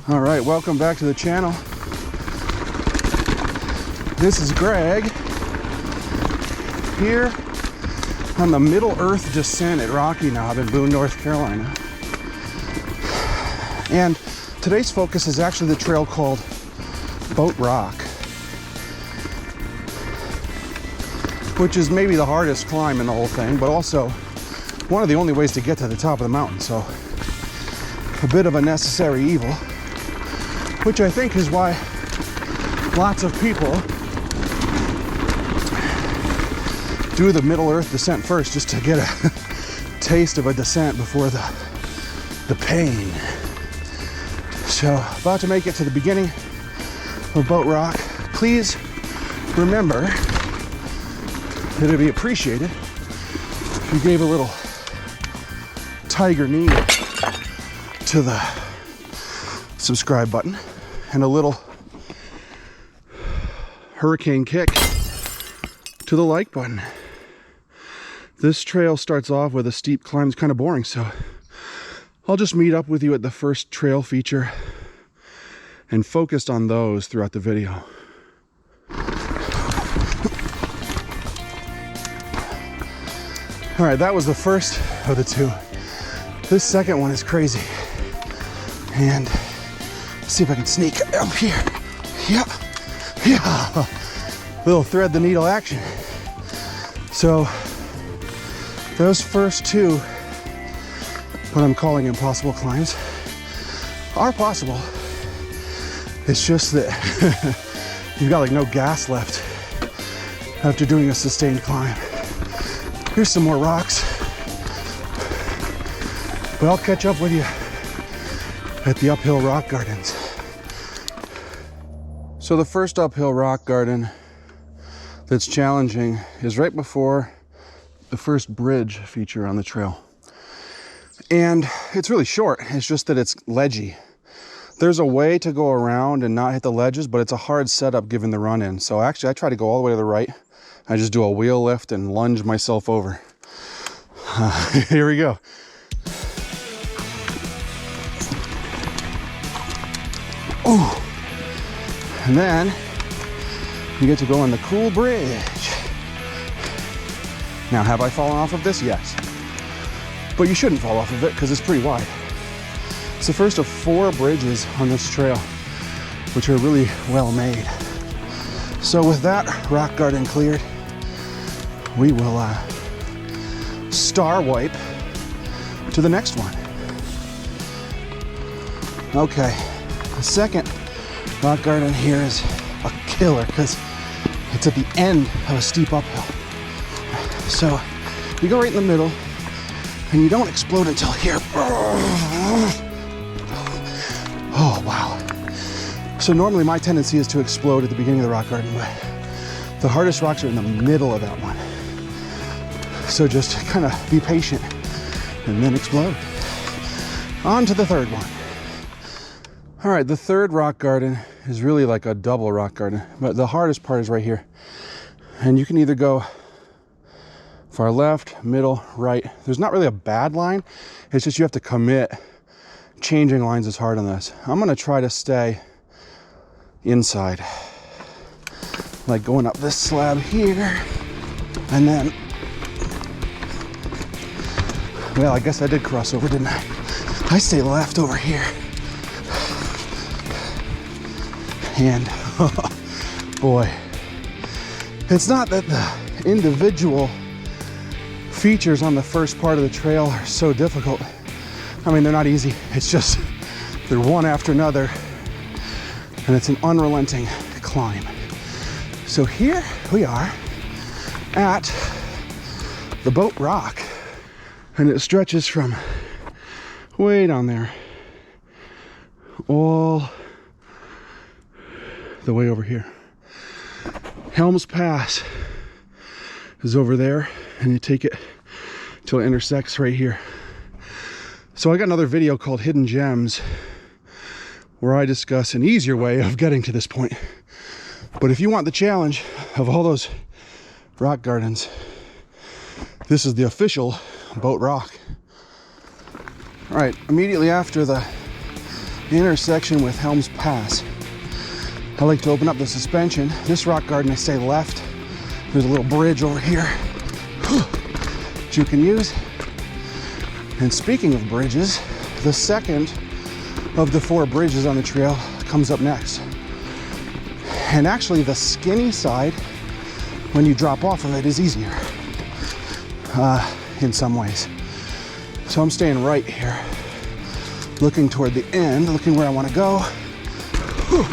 All right, welcome back to the channel. This is Greg here on the Middle Earth descent at Rocky Knob in Boone, North Carolina. And today's focus is actually the trail called Boat Rock, which is maybe the hardest climb in the whole thing, but also one of the only ways to get to the top of the mountain. So a bit of a necessary evil, which I think is why lots of people do the Middle Earth descent first, just to get a taste of a descent before the pain. So about to make it to the beginning of Boat Rock. Please remember that it'd be appreciated if you gave a little tiger knee to the subscribe button and a little hurricane kick to the like button. This trail starts off with a steep climb. It's kind of boring, so I'll just meet up with you at the first trail feature and focused on those throughout the video. All right, that was the first of the two. This second one is crazy. And let's see if I can sneak up here. Yep. Yeah. Little thread the needle action. So those first two, what I'm calling impossible climbs, are possible. It's just that you've got like no gas left after doing a sustained climb. Here's some more rocks, but I'll catch up with you at the uphill rock gardens. So the first uphill rock garden that's challenging is right before the first bridge feature on the trail. And it's really short, it's just that it's ledgy. There's a way to go around and not hit the ledges, but it's a hard setup given the run in. So actually I try to go all the way to the right. I just do a wheel lift and lunge myself over. Here we go. Oh, and then you get to go on the cool bridge. Now, have I fallen off of this? Yes. But you shouldn't fall off of it because it's pretty wide. It's the first of 4 bridges on this trail, which are really well made. So with that rock garden cleared, we will star wipe to the next one. Okay, the second rock garden here is a killer because it's at the end of a steep uphill. So you go right in the middle and you don't explode until here. Oh, wow. So normally my tendency is to explode at the beginning of the rock garden, but the hardest rocks are in the middle of that one. So just kind of be patient and then explode. On to the third one. All right, the third rock garden is really like a double rock garden, but the hardest part is right here. And you can either go far left, middle, right. There's not really a bad line. It's just you have to commit. Changing lines is hard on this. I'm gonna try to stay inside. Like going up this slab here, and then, well, I guess I did cross over, didn't I? I stay left over here. And, oh, boy, it's not that the individual features on the first part of the trail are so difficult. I mean, they're not easy. It's just, they're one after another, and it's an unrelenting climb. So here we are at the Boat Rock, and it stretches from way down there all the way over here. Helms Pass is over there, and you take it till it intersects right here. So I got another video called Hidden Gems where I discuss an easier way of getting to this point. But if you want the challenge of all those rock gardens, this is the official Boat Rock. All right, immediately after the intersection with Helms Pass, I like to open up the suspension. This rock garden, I stay left. There's a little bridge over here that you can use. And speaking of bridges, the second of the 4 bridges on the trail comes up next. And actually the skinny side, when you drop off of it, is easier in some ways. So I'm staying right here, looking toward the end, looking where I want to go. Whew.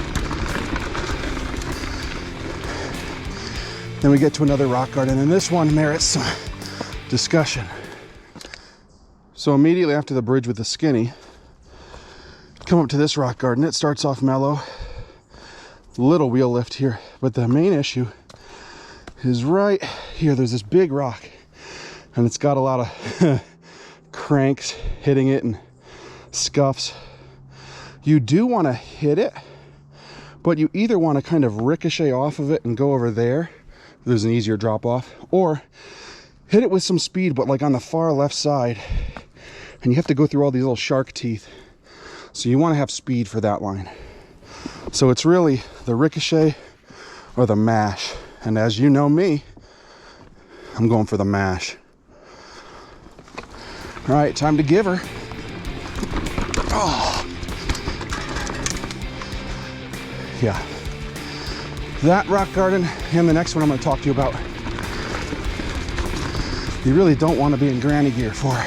Then we get to another rock garden, and this one merits some discussion. So immediately after the bridge with the skinny, come up to this rock garden. It starts off mellow, little wheel lift here, but the main issue is right here. There's this big rock, and it's got a lot of cranks hitting it and scuffs. You do want to hit it, but you either want to kind of ricochet off of it and go over there, there's an easier drop off, or hit it with some speed, but like on the far left side, and you have to go through all these little shark teeth. So you want to have speed for that line. So it's really the ricochet or the mash. And as you know me, I'm going for the mash. All right, time to give her. Oh. Yeah. That rock garden and the next one I'm going to talk to you about, you really don't want to be in granny gear for,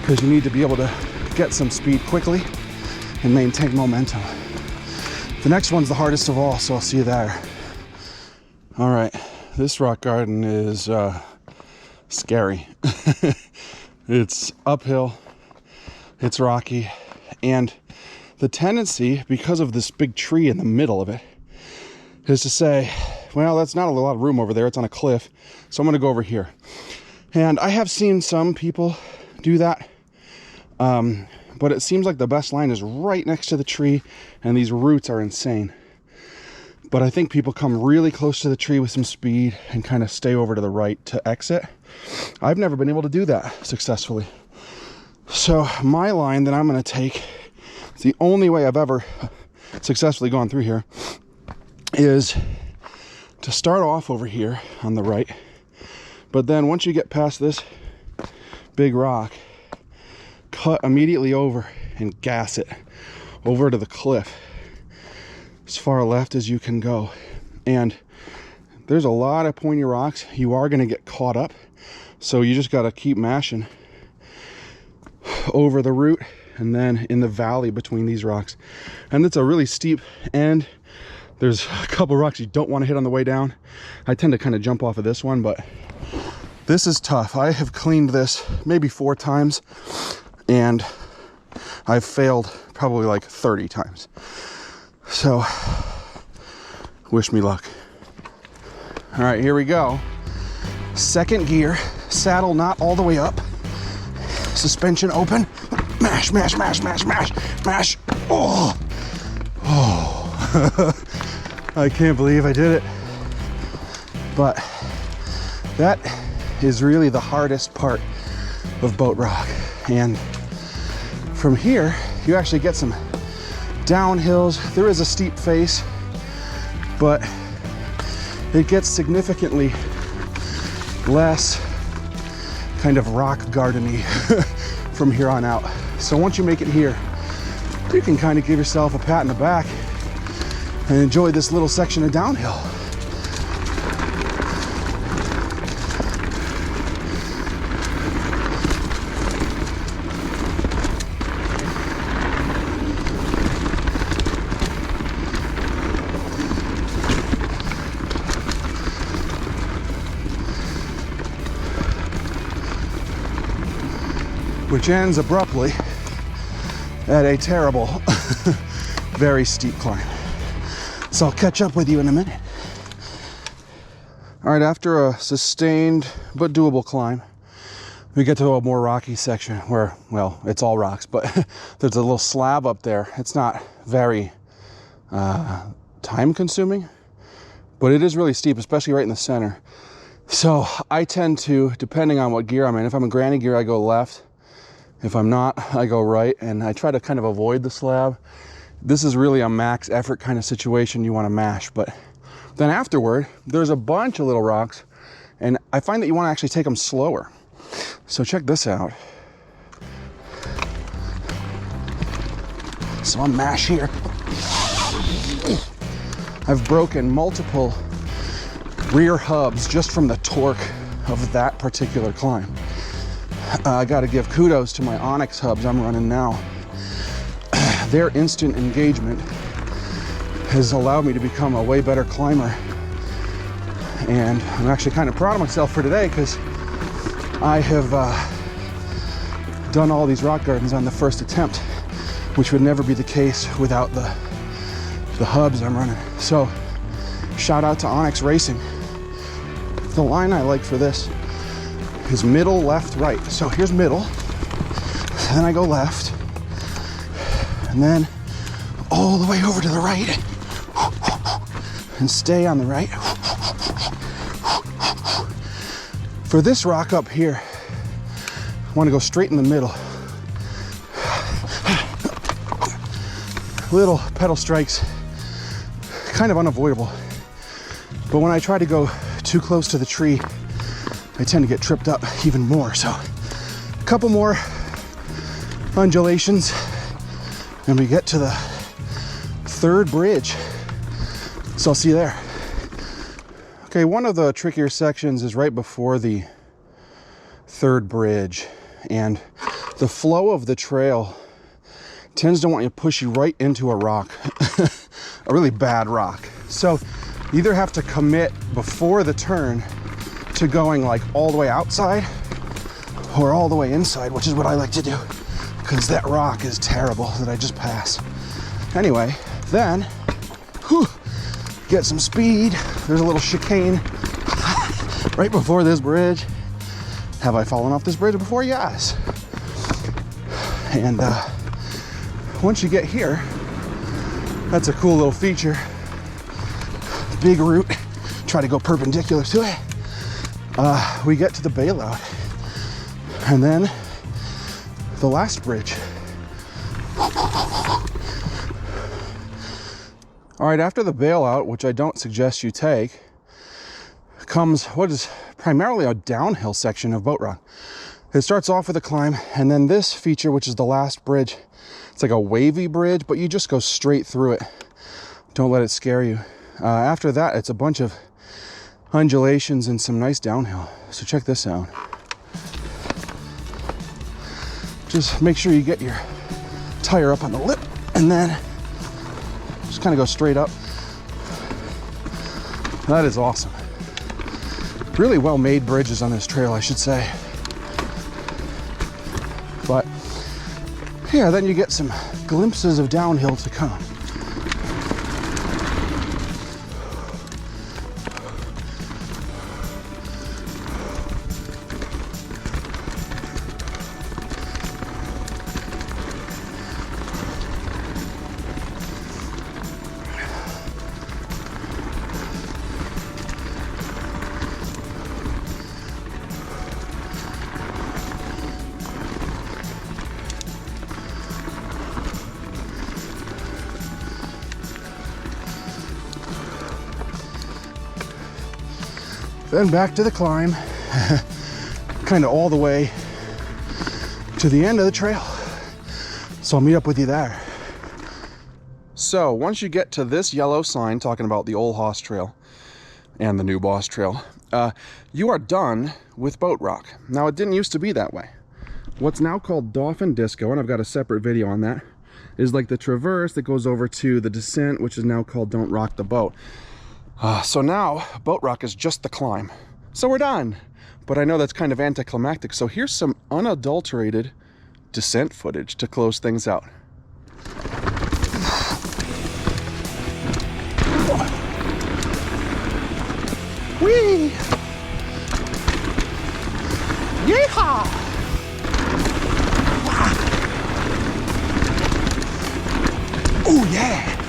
because you need to be able to get some speed quickly and maintain momentum. The next one's the hardest of all, so I'll see you there. All right, this rock garden is scary. It's uphill, it's rocky, and the tendency, because of this big tree in the middle of it, is to say, well, that's not a lot of room over there, it's on a cliff, so I'm gonna go over here. And I have seen some people do that, but it seems like the best line is right next to the tree, and these roots are insane. But I think people come really close to the tree with some speed and kind of stay over to the right to exit. I've never been able to do that successfully. So my line that I'm going to take, it's the only way I've ever successfully gone through here, is to start off over here on the right. But then once you get past this big rock, cut immediately over and gas it over to the cliff as far left as you can go. And there's a lot of pointy rocks. You are going to get caught up, so you just got to keep mashing over the root and then in the valley between these rocks. And it's a really steep end. There's a couple rocks you don't want to hit on the way down. I tend to kind of jump off of this one, but this is tough. I have cleaned this maybe 4 times, and I've failed probably like 30 times. So, wish me luck. All right, here we go. Second gear, saddle not all the way up. Suspension open. Mash, mash, mash, mash, mash, mash. Oh, oh. I can't believe I did it. But that is really the hardest part of boat rock. And from here, you actually get some downhills. There is a steep face, but it gets significantly less kind of rock gardeny from here on out. So once you make it here, you can kind of give yourself a pat in the back and enjoy this little section of downhill. Which ends abruptly at a terrible, very steep climb. So I'll catch up with you in a minute. All right, after a sustained but doable climb, we get to a more rocky section where, well, it's all rocks, but there's a little slab up there. It's not very time consuming, but it is really steep, especially right in the center. So I tend to, depending on what gear I'm in, if I'm in granny gear, I go left. If I'm not, I go right, and I try to kind of avoid the slab. This is really a max effort kind of situation you want to mash, but then afterward, there's a bunch of little rocks, and I find that you want to actually take them slower. So check this out. So I'm mash here. I've broken multiple rear hubs just from the torque of that particular climb. I got to give kudos to my Onyx hubs I'm running now. Their instant engagement has allowed me to become a way better climber. And I'm actually kind of proud of myself for today because I have done all these rock gardens on the first attempt, which would never be the case without the hubs I'm running. So shout out to Onyx Racing. The line I like for this is middle, left, right. So here's middle, then I go left, and then all the way over to the right, and stay on the right. For this rock up here, I want to go straight in the middle. Little pedal strikes, kind of unavoidable. But when I try to go too close to the tree, I tend to get tripped up even more. So a couple more undulations and we get to the third bridge. So I'll see you there. Okay, one of the trickier sections is right before the third bridge, and the flow of the trail tends to want you to push you right into a rock, a really bad rock. So you either have to commit before the turn to going like all the way outside or all the way inside, which is what I like to do because that rock is terrible that I just passed. Anyway, then get some speed. There's a little chicane right before this bridge. Have I fallen off this bridge before? Yes. And once you get here, that's a cool little feature. Big route, try to go perpendicular to it. We get to the bailout, and then the last bridge. All right, after the bailout, which I don't suggest you take, comes what is primarily a downhill section of boat rock. It starts off with a climb, and then this feature, which is the last bridge, it's like a wavy bridge, but you just go straight through it. Don't let it scare you. After that, it's a bunch of undulations and some nice downhill. So check this out. Just make sure you get your tire up on the lip, and then just kind of go straight up. That is awesome. Really well made bridges on this trail, I should say. But yeah, then you get some glimpses of downhill to come. Then back to the climb, kind of all the way to the end of the trail. So I'll meet up with you there. So once you get to this yellow sign talking about the Old Hoss Trail and the New Boss Trail, you are done with boat rock. Now, it didn't used to be that way. What's now called Dolphin Disco, and I've got a separate video on that, is like the traverse that goes over to the descent, which is now called Don't Rock the Boat. So now, boat rock is just the climb. So we're done. But I know that's kind of anticlimactic, so here's some unadulterated descent footage to close things out. Whee! Yeehaw! Oh yeah!